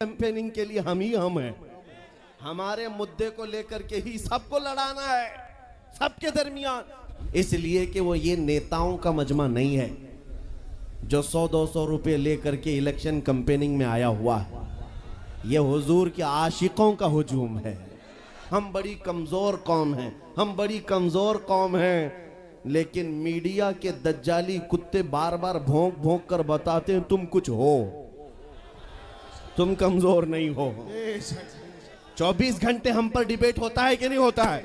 Campaigning के लिए हम हैं। हमारे मुद्दे को लेकर के ही सबको लड़ाना है, सबके दरमियान। इसलिए कि वो ये नेताओं का मजमा नहीं है जो 100-200 रुपए लेकर के इलेक्शन कैंपेनिंग में आया हुआ है। ये हुजूर के आशिकों का हुजूम है। हम बड़ी कमजोर कौम हैं, हम बड़ी कमजोर कौम हैं, लेकिन मीडिया के दज्जाली कुत्ते बार बार भौंक भौंक कर बताते हैं तुम कुछ हो, तुम कमजोर नहीं हो। 24 घंटे हम पर डिबेट होता है कि नहीं होता है?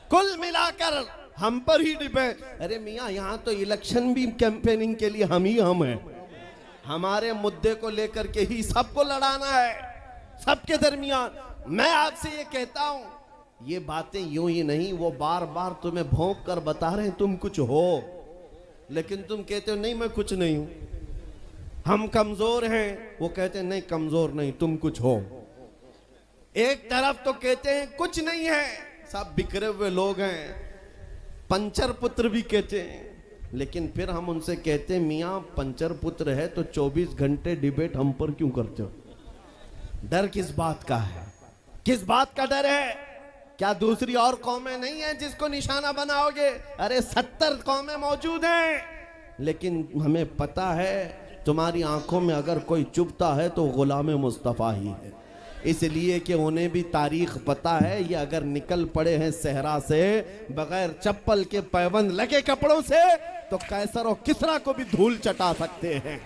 कुल मिलाकर हम पर ही डिबेट। अरे मियाँ, यहाँ तो इलेक्शन भी कैंपेनिंग के लिए हम हैं। हमारे मुद्दे को लेकर के ही सबको लड़ाना है, सबके दरमियान। मैं आपसे ये कहता हूं, ये बातें यूं ही नहीं, वो बार बार तुम्हें भौंक कर बता रहे हैं तुम कुछ हो, लेकिन तुम कहते हो नहीं मैं कुछ नहीं हूं, हम कमजोर हैं। वो कहते हैं नहीं कमजोर नहीं, तुम कुछ हो। एक तरफ तो कहते हैं कुछ नहीं है, सब बिखरे हुए लोग हैं, पंचर पुत्र भी कहते हैं, लेकिन फिर हम उनसे कहते हैं मियाँ पंचर पुत्र है तो 24 घंटे डिबेट हम पर क्यों करते हो? डर किस बात का है? किस बात का डर है? क्या दूसरी और कौमें नहीं है जिसको निशाना बनाओगे? अरे 70 कौमें मौजूद हैं, लेकिन हमें पता है तुम्हारी आंखों में अगर कोई चुभता है तो गुलाम मुस्तफ़ा ही है। इसलिए कि उन्हें भी तारीख पता है, ये अगर निकल पड़े हैं सहरा से बगैर चप्पल के पैबंद लगे कपड़ों से तो कैसर और किसरा को भी धूल चटा सकते हैं।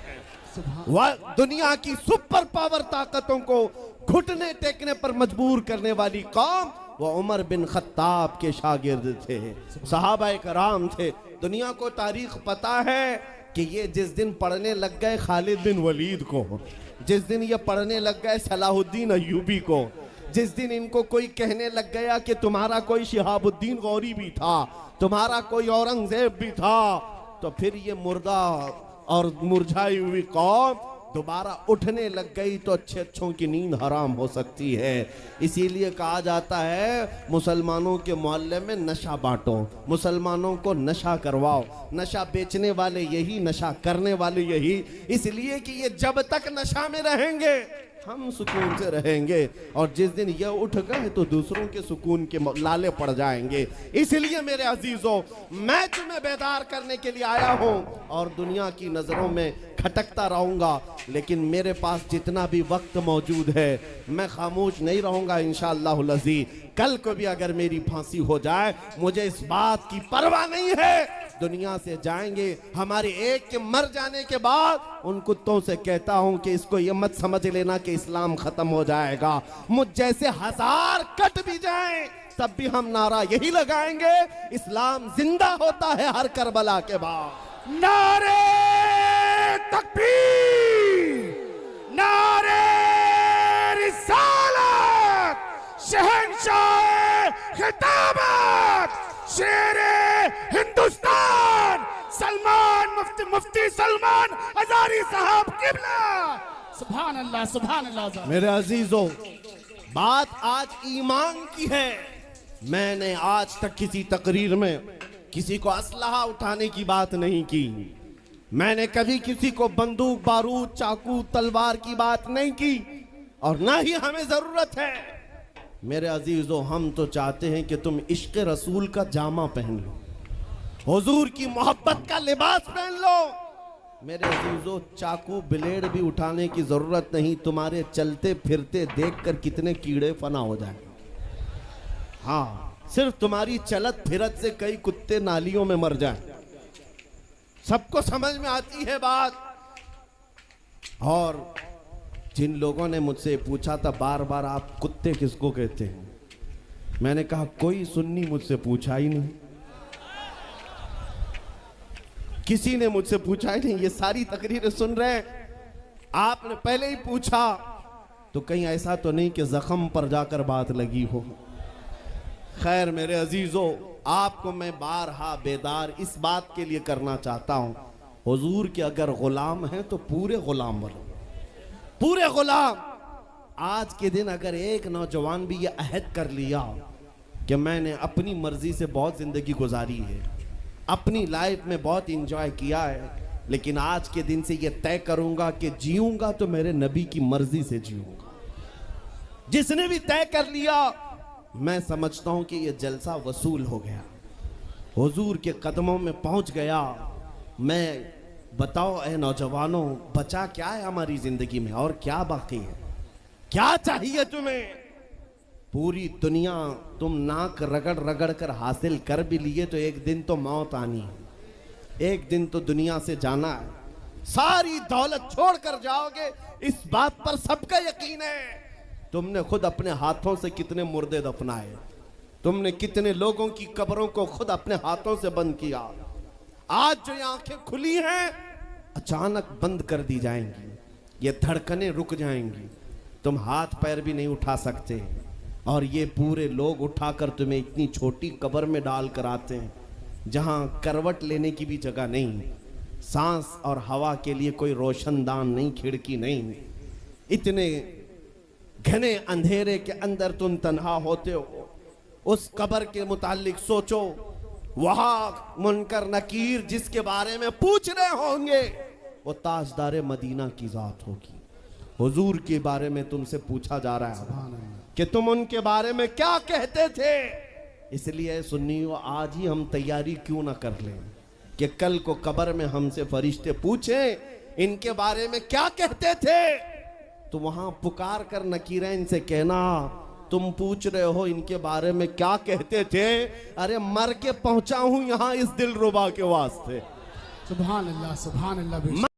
वह दुनिया की सुपर पावर ताकतों को घुटने टेकने पर मजबूर करने वाली कौम वो उमर बिन खत्ताब के शागिर्द थे, सहाबाए कराम थे। दुनिया को तारीख पता है कि ये जिस दिन पढ़ने लग गए खालिद बिन वलीद को, जिस दिन ये पढ़ने लग गए सलाहुद्दीन अय्यूबी को, जिस दिन इनको कोई कहने लग गया कि तुम्हारा कोई शिहाबुद्दीन गौरी भी था, तुम्हारा कोई औरंगजेब भी था, तो फिर ये मुर्दा और मुरझाई हुई कौम दोबारा उठने लग गई तो अच्छे अच्छों की नींद हराम हो सकती है। इसीलिए कहा जाता है मुसलमानों के मोहल्ले में नशा बांटो, मुसलमानों को नशा करवाओ, नशा बेचने वाले यही, नशा करने वाले यही। इसलिए कि ये जब तक नशा में रहेंगे हम सुकून से रहेंगे, और जिस दिन ये उठ गए तो दूसरों के सुकून के लाले पड़ जाएंगे। इसलिए मेरे अजीजों, मैं तुम्हें बेदार करने के लिए आया हूं और दुनिया की नजरों में खटकता रहूंगा, लेकिन मेरे पास जितना भी वक्त मौजूद है मैं खामोश नहीं रहूंगा इंशाअल्लाह अज़ीज़। कल को भी अगर मेरी फांसी हो जाए मुझे इस बात की परवाह नहीं है, दुनिया से जाएंगे। हमारे एक के मर जाने के बाद उन कुत्तों से कहता हूं कि इसको ये मत समझ लेना कि इस्लाम खत्म हो जाएगा। मुझ जैसे 1000 कट भी जाएं तब भी हम नारा यही लगाएंगे, इस्लाम जिंदा होता है हर करबला के बाद। नारे तकबीर, नारे रिसालत, शहंशाह खिताबत, शेरे हिंदुस्तान सलमान मुफ्ती सलमान हजारी साहब किबला। सुभान अल्लाह, सुभान अल्लाह। मेरे अजीजों, बात आज ईमान की है। मैंने आज तक किसी तकरीर में किसी को असलहा उठाने की बात नहीं की, मैंने कभी किसी को बंदूक बारूद चाकू तलवार की बात नहीं की, और ना ही हमें जरूरत है। मेरे अजीजों, हम तो चाहते हैं कि तुम इश्क रसूल का जामा पहन लो, हुजूर की मोहब्बत का लिबास पहन लो। मेरे अजीजों, चाकू ब्लेड भी उठाने की जरूरत नहीं, तुम्हारे चलते फिरते देखकर कितने कीड़े फना हो जाए। हाँ, सिर्फ तुम्हारी चलत फिरत से कई कुत्ते नालियों में मर जाएं। सबको समझ में आती है बात। और जिन लोगों ने मुझसे पूछा था बार बार आप कुत्ते किसको कहते हैं, मैंने कहा कोई सुन्नी मुझसे पूछा ही नहीं, किसी ने मुझसे पूछा ही नहीं। ये सारी तकरीरें सुन रहे हैं, आपने पहले ही पूछा तो कहीं ऐसा तो नहीं कि जख्म पर जाकर बात लगी हो। खैर मेरे अजीजों, आपको मैं बारहा बेदार इस बात के लिए करना चाहता हूं, हुजूर के अगर गुलाम हैं तो पूरे गुलाम बनो, पूरे गुलाम। आज के दिन अगर एक नौजवान भी ये अहद कर लिया कि मैंने अपनी मर्जी से बहुत जिंदगी गुजारी है, अपनी लाइफ में बहुत इंजॉय किया है, लेकिन आज के दिन से ये तय करूंगा कि जीऊंगा तो मेरे नबी की मर्जी से जीऊंगा। जिसने भी तय कर लिया, मैं समझता हूं कि ये जलसा वसूल हो गया, हुजूर के कदमों में पहुंच गया। मैं बताओ ए नौजवानों, बचा क्या है हमारी जिंदगी में और क्या बाकी है? क्या चाहिए तुम्हें? पूरी दुनिया तुम नाक रगड़ रगड़ कर हासिल कर भी लिए तो एक दिन तो मौत आनी है, एक दिन तो दुनिया से जाना है। सारी दौलत छोड़कर जाओगे, इस बात पर सबका यकीन है। तुमने खुद अपने हाथों से कितने मुर्दे दफनाए, तुमने कितने लोगों की कब्रों को खुद अपने हाथों से बंद किया। आज जो ये आंखें खुली हैं, अचानक बंद कर दी जाएंगी, ये धड़कनें रुक जाएंगी, तुम हाथ पैर भी नहीं उठा सकते, और ये पूरे लोग उठाकर तुम्हें इतनी छोटी कब्र में डाल कर आते हैं जहां करवट लेने की भी जगह नहीं, सांस और हवा के लिए कोई रोशनदान नहीं, खिड़की नहीं। इतने घने अंधेरे के अंदर तुम तन्हा होते हो। उस कब्र के मुतालिक सोचो, वहां मुनकर नकीर जिसके बारे में पूछ रहे होंगे, वो ताजदार मदीना की जात होगी। हुजूर के बारे में तुमसे पूछा जा रहा है कि तुम उनके बारे में क्या कहते थे। इसलिए सुन्नियों, आज ही हम तैयारी क्यों ना कर लें कि कल को कब्र में हमसे फरिश्ते पूछें इनके बारे में क्या कहते थे, तो वहां पुकार कर नकीरें इनसे कहना, तुम पूछ रहे हो इनके बारे में क्या कहते थे, अरे मर के पहुंचा हूं यहां इस दिलरुबा के वास्ते। सुभान अल्लाह, सुभान अल्लाह।